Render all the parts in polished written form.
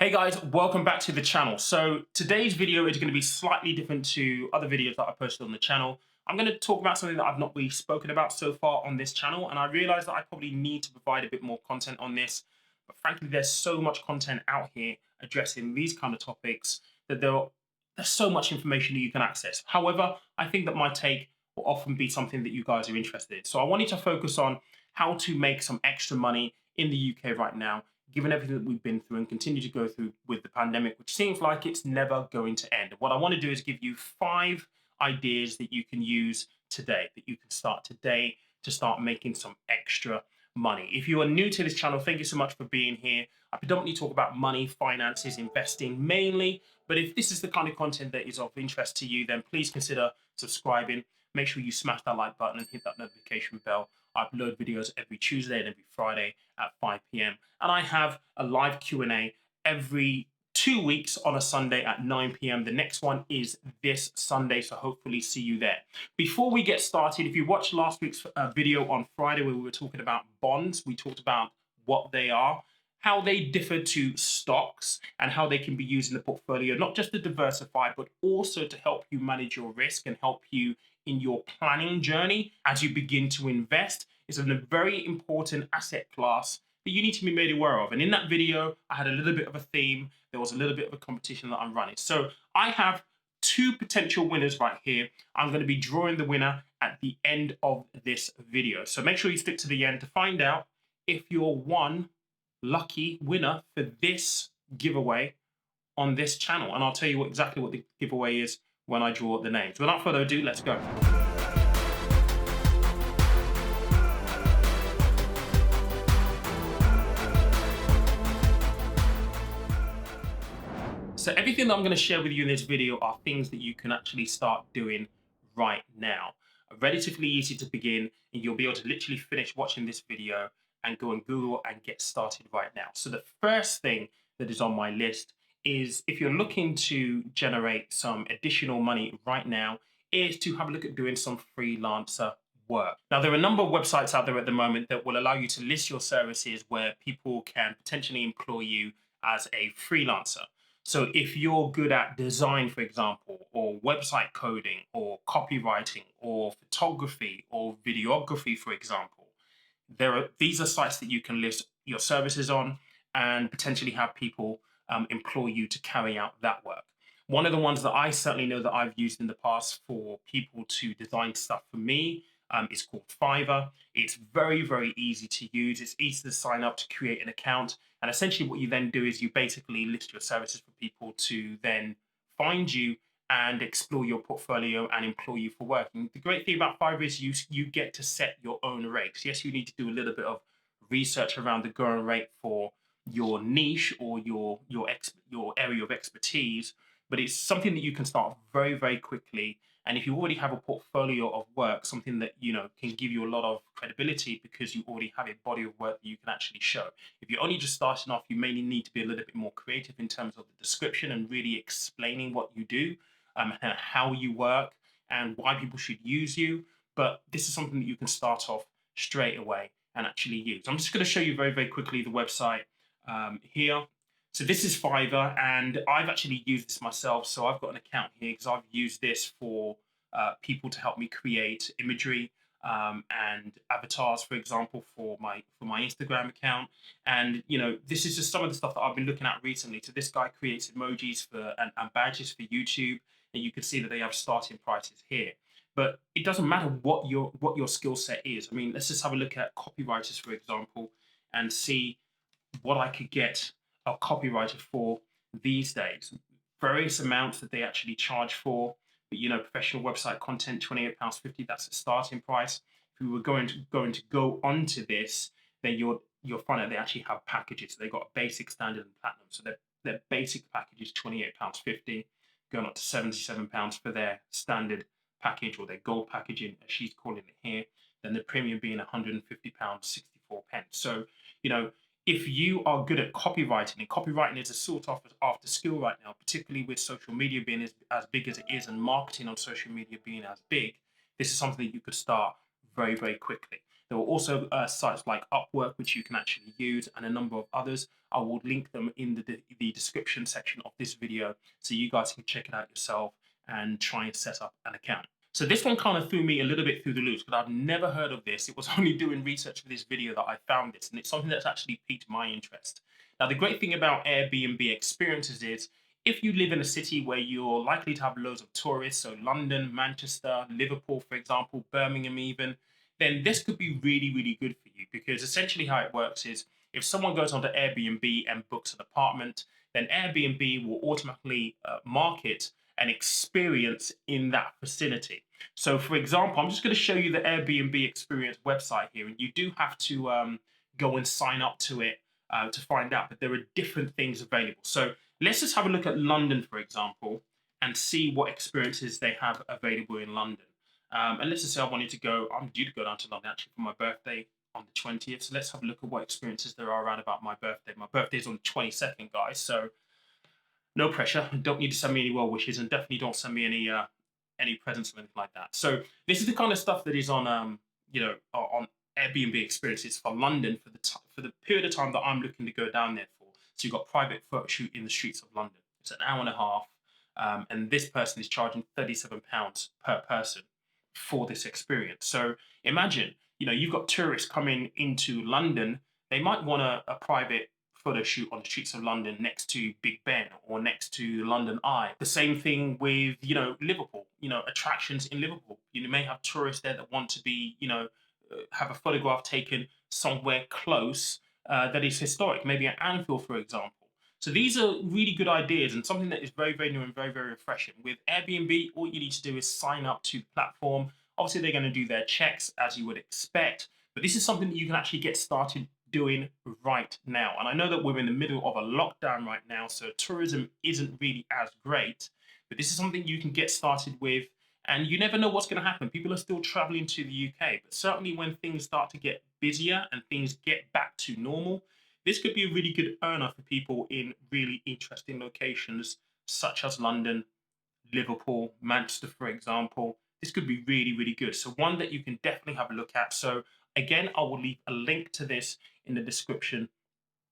Hey guys, welcome back to the channel. So today's video is going to be slightly different to other videos that I posted on the channel. I'm going to talk about something that I've not really spoken about so far on this channel, and I realize that I probably need to provide a bit more content on this. But frankly, there's so much content out here addressing these kind of topics that there's so much information that you can access. However, I think that my take will often be something that you guys are interested in. So I wanted to focus on how to make some extra money in the UK right now, given everything that we've been through and continue to go through with the pandemic, which seems like it's never going to end. What I want to do is give you 5 ideas that you can use today, that you can start today to start making some extra money. If you are new to this channel, thank you so much for being here. I predominantly talk about money, finances, investing mainly, but if this is the kind of content that is of interest to you, then please consider subscribing. Make sure you smash that like button and hit that notification bell. I upload videos every Tuesday and every Friday at 5 p.m. And I have a live Q&A every 2 weeks on a Sunday at 9 p.m. The next one is this Sunday, so hopefully see you there. Before we get started, if you watched last week's video on Friday where we were talking about bonds, we talked about what they are, how they differ to stocks, and how they can be used in the portfolio, not just to diversify, but also to help you manage your risk and help you in your planning journey as you begin to invest. It's a very important asset class that you need to be made aware of. And in that video, I had a little bit of a theme. There was a little bit of a competition that I'm running. So I have 2 potential winners right here. I'm going to be drawing the winner at the end of this video. So make sure you stick to the end to find out if you're one lucky winner for this giveaway on this channel. And I'll tell you exactly what the giveaway is when I draw the names. Without further ado, let's go. So everything that I'm going to share with you in this video are things that you can actually start doing right now. Relatively easy to begin, and you'll be able to literally finish watching this video and go on Google and get started right now. So the first thing that is on my list is, if you're looking to generate some additional money right now, is to have a look at doing some freelancer work. Now, there are a number of websites out there at the moment that will allow you to list your services where people can potentially employ you as a freelancer. So if you're good at design, for example, or website coding, or copywriting, or photography, or videography, for example, these are sites that you can list your services on and potentially have people employ you to carry out that work. One of the ones that I certainly know that I've used in the past for people to design stuff for me is called Fiverr. It's very, very easy to use. It's easy to sign up, to create an account. And essentially what you then do is you basically list your services for people to then find you and explore your portfolio and employ you for work. And the great thing about Fiverr is you get to set your own rates. Yes, you need to do a little bit of research around the going rate for your niche or your area of expertise, but it's something that you can start very, very quickly. And if you already have a portfolio of work, something that can give you a lot of credibility because you already have a body of work that you can actually show. If you're only just starting off, you may need to be a little bit more creative in terms of the description and really explaining what you do, and how you work, and why people should use you. But this is something that you can start off straight away and actually use. I'm just going to show you very, very quickly the website here. So this is Fiverr, and I've actually used this myself. So I've got an account here because I've used this for people to help me create imagery and avatars, for example, for my Instagram account. And this is just some of the stuff that I've been looking at recently. So this guy creates emojis for and badges for YouTube, and you can see that they have starting prices here. But it doesn't matter what your skill set is. I mean, let's just have a look at copywriters, for example, and see what I could get a copywriter for these days. Various amounts that they actually charge for. But professional website content, £28.50. That's the starting price. If we were going to go onto this, then you'll find out they actually have packages. So they've got a basic, standard, and platinum. So their basic package is £28.50, going up to £77 for their standard package, or their gold packaging, as she's calling it here. Then the premium being £150.64. So if you are good at copywriting, and copywriting is a sought after skill right now, particularly with social media being as big as it is, and marketing on social media being as big, this is something that you could start very, very quickly. There are also sites like Upwork, which you can actually use, and a number of others. I will link them in the description section of this video so you guys can check it out yourself and try and set up an account. So this one kind of threw me a little bit through the loops because I've never heard of this. It was only doing research for this video that I found this, and it's something that's actually piqued my interest. Now, the great thing about Airbnb Experiences is if you live in a city where you're likely to have loads of tourists, so London, Manchester, Liverpool, for example, Birmingham even, then this could be really, really good for you because essentially how it works is if someone goes onto Airbnb and books an apartment, then Airbnb will automatically market an experience in that vicinity. So, for example, I'm just going to show you the Airbnb Experience website here, and you do have to go and sign up to it to find out. But there are different things available. So, let's just have a look at London, for example, and see what experiences they have available in London. And let's just say I wanted to go, I'm due to go down to London actually for my birthday on the 20th. So let's have a look at what experiences there are around about my birthday. My birthday is on the 22nd, guys. So no pressure. Don't need to send me any well wishes, and definitely don't send me any presents or anything like that. So this is the kind of stuff that is on on Airbnb Experiences for London for the period of time that I'm looking to go down there for. So you've got private photo shoot in the streets of London. It's an hour and a half, and this person is charging £37 per person for this experience. So imagine, you've got tourists coming into London. They might want a private photo shoot on the streets of London next to Big Ben or next to London Eye. The same thing with, Liverpool, attractions in Liverpool. You may have tourists there that want to be, have a photograph taken somewhere close that is historic, maybe at Anfield, for example. So these are really good ideas and something that is very, very new and very, very refreshing. With Airbnb, all you need to do is sign up to the platform. Obviously, they're going to do their checks as you would expect, but this is something that you can actually get started doing right now. And I know that we're in the middle of a lockdown right now, so tourism isn't really as great, but this is something you can get started with. And you never know what's going to happen. People are still traveling to the UK, but certainly when things start to get busier and things get back to normal, this could be a really good earner for people in really interesting locations such as London, Liverpool, Manchester, for example. This could be really, really good. So one that you can definitely have a look at. So again, I will leave a link to this in the description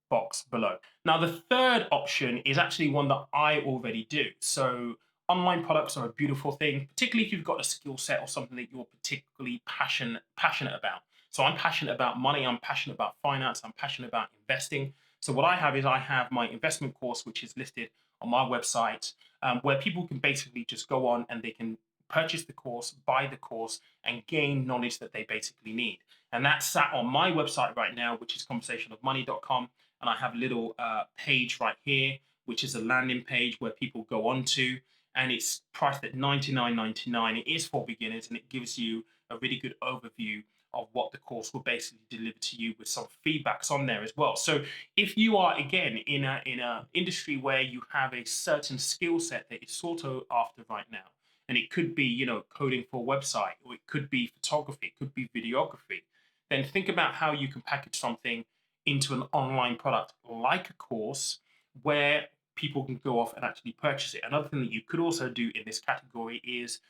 box below. Now, the third option is actually one that I already do. So online products are a beautiful thing, particularly if you've got a skill set or something that you're particularly passionate about. So I'm passionate about money, I'm passionate about finance, I'm passionate about investing. So what I have is I have my investment course, which is listed on my website, where people can basically just go on and they can purchase the course, buy the course, and gain knowledge that they basically need. And that's sat on my website right now, which is conversationofmoney.com. And I have a little page right here, which is a landing page where people go on to, and it's priced at $99.99. It is for beginners, and it gives you a really good overview of what the course will basically deliver to you with some feedbacks on there as well. So if you are again in a industry where you have a certain skill set that is sort of after right now, and it could be coding for a website, or it could be photography, it could be videography, then think about how you can package something into an online product like a course where people can go off and actually purchase it. Another thing that you could also do in this category is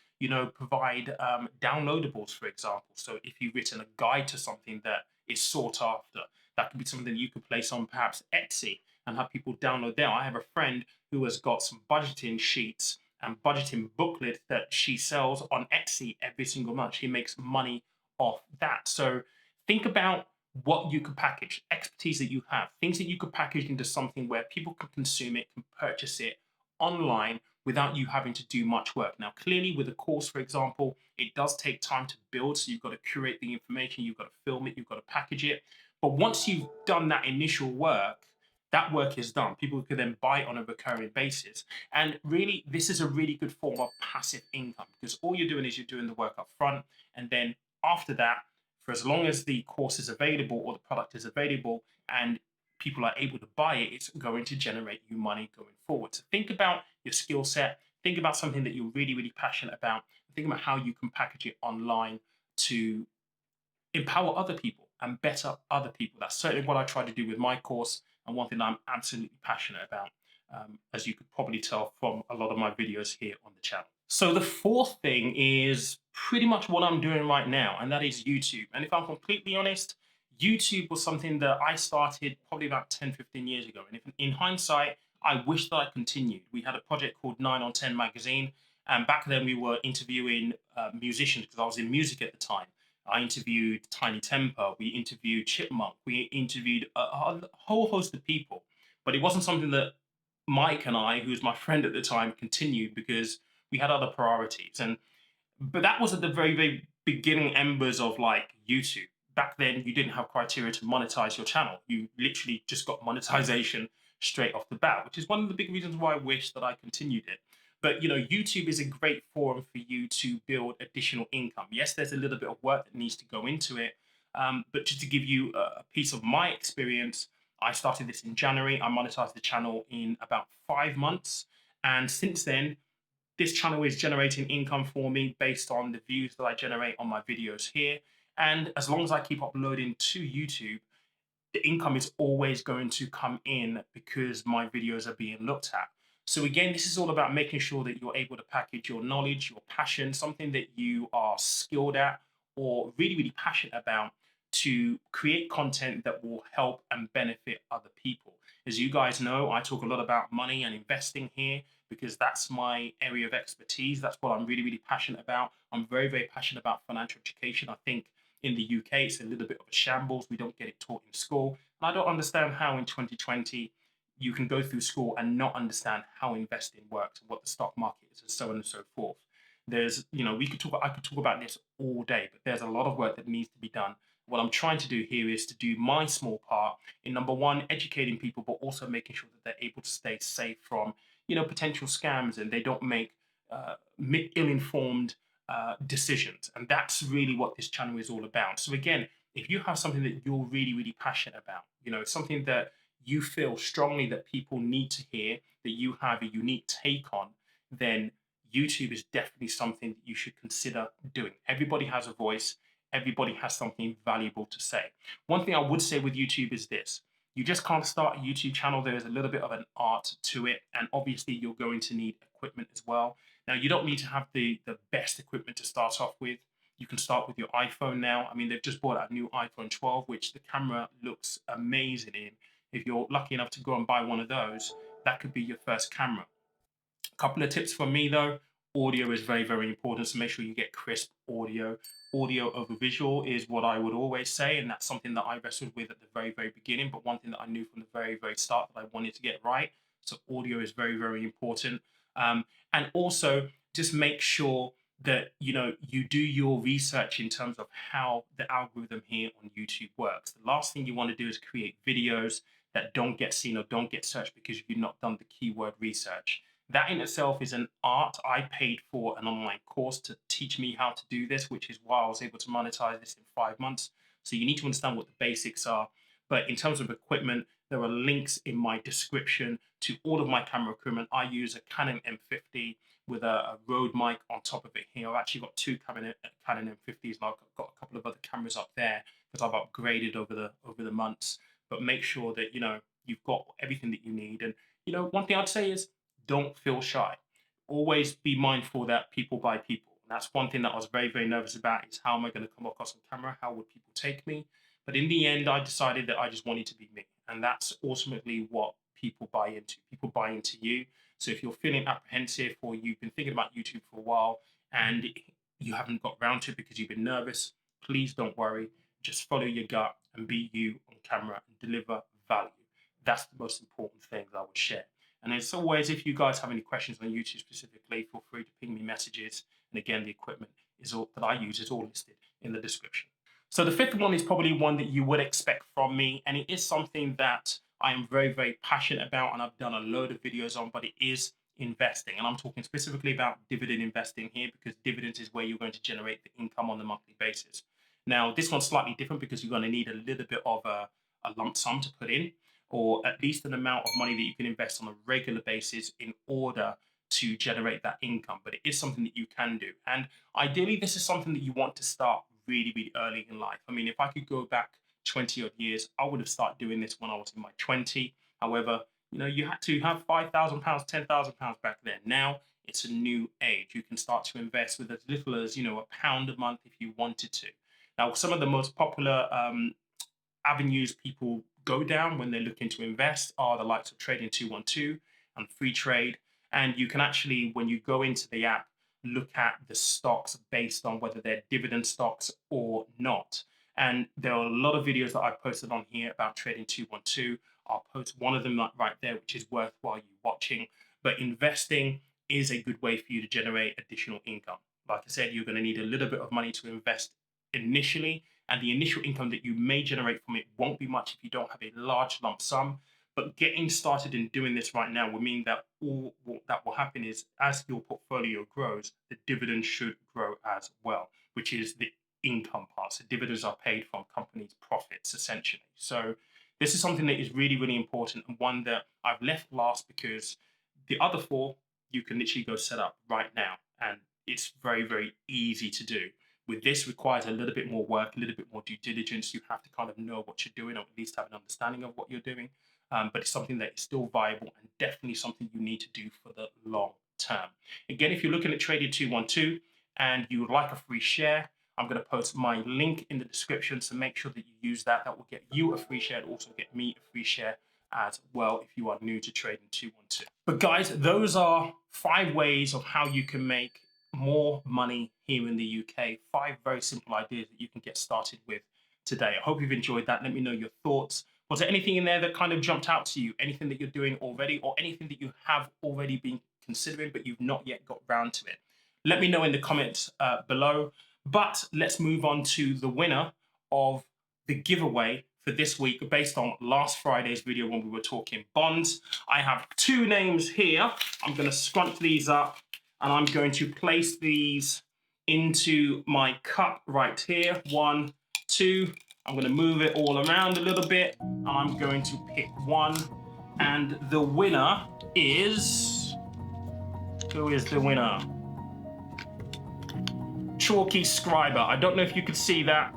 provide downloadables, for example. So if you've written a guide to something that is sought after, that could be something that you could place on perhaps Etsy and have people download there. I have a friend who has got some budgeting sheets and budgeting booklets that she sells on Etsy every single month. She makes money off that. So think about what you could package, expertise that you have, things that you could package into something where people can consume it, can purchase it online without you having to do much work. Now, clearly with a course, for example, it does take time to build. So you've got to curate the information, you've got to film it, you've got to package it. But once you've done that initial work, that work is done. People can then buy it on a recurring basis. And really, this is a really good form of passive income because all you're doing is you're doing the work up front. And then after that, for as long as the course is available or the product is available and people are able to buy it, it's going to generate you money going forward. So think about your skill set, think about something that you're really, really passionate about, and think about how you can package it online to empower other people and better other people. That's certainly what I try to do with my course and one thing that I'm absolutely passionate about, as you could probably tell from a lot of my videos here on the channel. So the fourth thing is pretty much what I'm doing right now, and that is YouTube. And if I'm completely honest, YouTube was something that I started probably about 10, 15 years ago. And if, in hindsight, I wish that I continued. We had a project called 9 on 10 magazine. And back then we were interviewing musicians because I was in music at the time. I interviewed Tiny Temper, we interviewed Chipmunk, we interviewed a whole host of people. But it wasn't something that Mike and I, who was my friend at the time, continued because we had other priorities. And but that was at the very, very beginning embers of like YouTube. Back then, you didn't have criteria to monetize your channel. You literally just got monetization straight off the bat, which is one of the big reasons why I wish that I continued it. But YouTube is a great forum for you to build additional income. Yes, there's a little bit of work that needs to go into it, but just to give you a piece of my experience, I started this in January. I monetized the channel in about 5 months, and since then, this channel is generating income for me based on the views that I generate on my videos here. And as long as I keep uploading to YouTube, the income is always going to come in because my videos are being looked at. So again, this is all about making sure that you're able to package your knowledge, your passion, something that you are skilled at or really, really passionate about, to create content that will help and benefit other people. As you guys know, I talk a lot about money and investing here because that's my area of expertise. That's what I'm really, really passionate about. I'm very, very passionate about financial education. I think in the UK, it's a little bit of a shambles. We don't get it taught in school. And I don't understand how in 2020 you can go through school and not understand how investing works, what the stock market is, and so on and so forth. I could talk about this all day, but there's a lot of work that needs to be done. What I'm trying to do here is to do my small part in, number one, educating people, but also making sure that they're able to stay safe from, potential scams, and they don't make ill-informed decisions. And that's really what this channel is all about. So again, if you have something that you're really, really passionate about, something that you feel strongly that people need to hear, that you have a unique take on, then YouTube is definitely something that you should consider doing. Everybody has a voice. Everybody has something valuable to say. One thing I would say with YouTube is this: you just can't start a YouTube channel. There is a little bit of an art to it. And obviously, you're going to need equipment as well. Now, you don't need to have the best equipment to start off with. You can start with your iPhone now. I mean, they've just brought out a new iPhone 12, which the camera looks amazing in. If you're lucky enough to go and buy one of those, that could be your first camera. A couple of tips from me though: audio is very, very important. So make sure you get crisp audio. Audio over visual is what I would always say. And that's something that I wrestled with at the very, very beginning. But one thing that I knew from the very, very start that I wanted to get right. So audio is very, very important. And also just make sure that you do your research in terms of how the algorithm here on YouTube works. The last thing you want to do is create videos that don't get seen or don't get searched because you've not done the keyword research. That in itself is an art. I paid for an online course to teach me how to do this, which is why I was able to monetize this in 5 months. So you need to understand what the basics are. But in terms of equipment, there are links in my description to all of my camera equipment. I use a Canon M50 with a Rode mic on top of it here. I've actually got two Canon M50s, and I've got a couple of other cameras up there because I've upgraded over the months. But make sure that you've got everything that you need. And one thing I'd say is, don't feel shy. Always be mindful that people buy people. And that's one thing that I was very, very nervous about, is how am I going to come across on camera? How would people take me? But in the end, I decided that I just wanted to be me. And that's ultimately what people buy into. People buy into you. So if you're feeling apprehensive, or you've been thinking about YouTube for a while and you haven't got around to it because you've been nervous, please don't worry. Just follow your gut and be you on camera and deliver value. That's the most important thing that I would share. And as always, if you guys have any questions on YouTube specifically, feel free to ping me messages. And again, the equipment is all that I use is all listed in the description. So the fifth one is probably one that you would expect from me, and it is something that I am very, very passionate about, and I've done a load of videos on, but it is investing. And I'm talking specifically about dividend investing here, because dividends is where you're going to generate the income on a monthly basis. Now, this one's slightly different because you're going to need a little bit of a lump sum to put in, or at least an amount of money that you can invest on a regular basis in order to generate that income. But it is something that you can do. And ideally, this is something that you want to start really, really early in life. I mean, if I could go back 20 odd years, I would have started doing this when I was in my 20. However, you had to have £5,000, £10,000 back then. Now it's a new age. You can start to invest with as little as, £1 a month if you wanted to. Now, some of the most popular avenues people go down when they're looking to invest are the likes of Trading 212 and Free Trade. And you can actually, when you go into the app, look at the stocks based on whether they're dividend stocks or not. And there are a lot of videos that I've posted on here about Trading 212. I'll post one of them right there, which is worthwhile you watching. But investing is a good way for you to generate additional income. Like I said, you're going to need a little bit of money to invest initially, and the initial income that you may generate from it won't be much if you don't have a large lump sum. But getting started in doing this right now will mean that all that will happen is, as your portfolio grows, the dividends should grow as well, which is the income part. So dividends are paid from companies' profits, essentially. So this is something that is really, really important, and one that I've left last because the other four you can literally go set up right now, and it's very, very easy to do. With this requires a little bit more work, a little bit more due diligence. You have to kind of know what you're doing, or at least have an understanding of what you're doing. But it's something that is still viable and definitely something you need to do for the long term. Again, if you're looking at Trading 212 and you would like a free share, I'm going to post my link in the description, so make sure that you use that. That will get you a free share and also get me a free share as well if you are new to Trading 212. But guys, those are 5 ways of how you can make more money here in the UK. 5 very simple ideas that you can get started with today. I hope you've enjoyed that. Let me know your thoughts. Was there anything in there that kind of jumped out to you? Anything that you're doing already, or anything that you have already been considering but you've not yet got round to it? Let me know in the comments below. But let's move on to the winner of the giveaway for this week based on last Friday's video when we were talking bonds. I have 2 names here. I'm going to scrunch these up and I'm going to place these into my cup right here. 1, 2. I'm going to move it all around a little bit, and I'm going to pick one. And the winner is... Who is the winner? Chalky Scriber. I don't know if you could see that.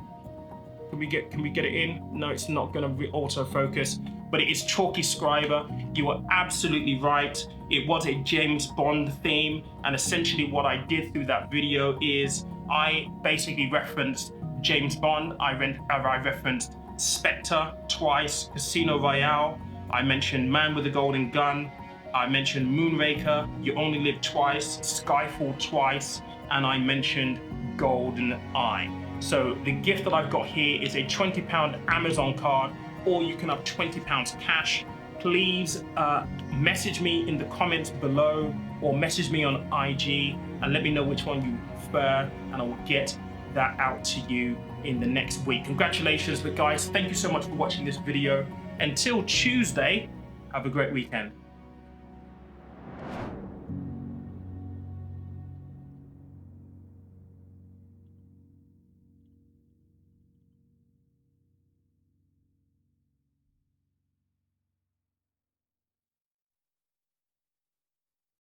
Can we get it in? No, it's not going to autofocus, but it is Chalky Scriber. You were absolutely right. It was a James Bond theme, and essentially what I did through that video is I basically referenced James Bond. I referenced Spectre twice, Casino Royale. I mentioned Man with a Golden Gun. I mentioned Moonraker, You Only Live Twice, Skyfall twice, and I mentioned Golden Eye. So the gift that I've got here is a £20 Amazon card, or you can have £20 cash. Please message me in the comments below, or message me on IG and let me know which one you prefer, and I will get that out to you in the next week. Congratulations, but guys, thank you so much for watching this video. Until Tuesday, have a great weekend.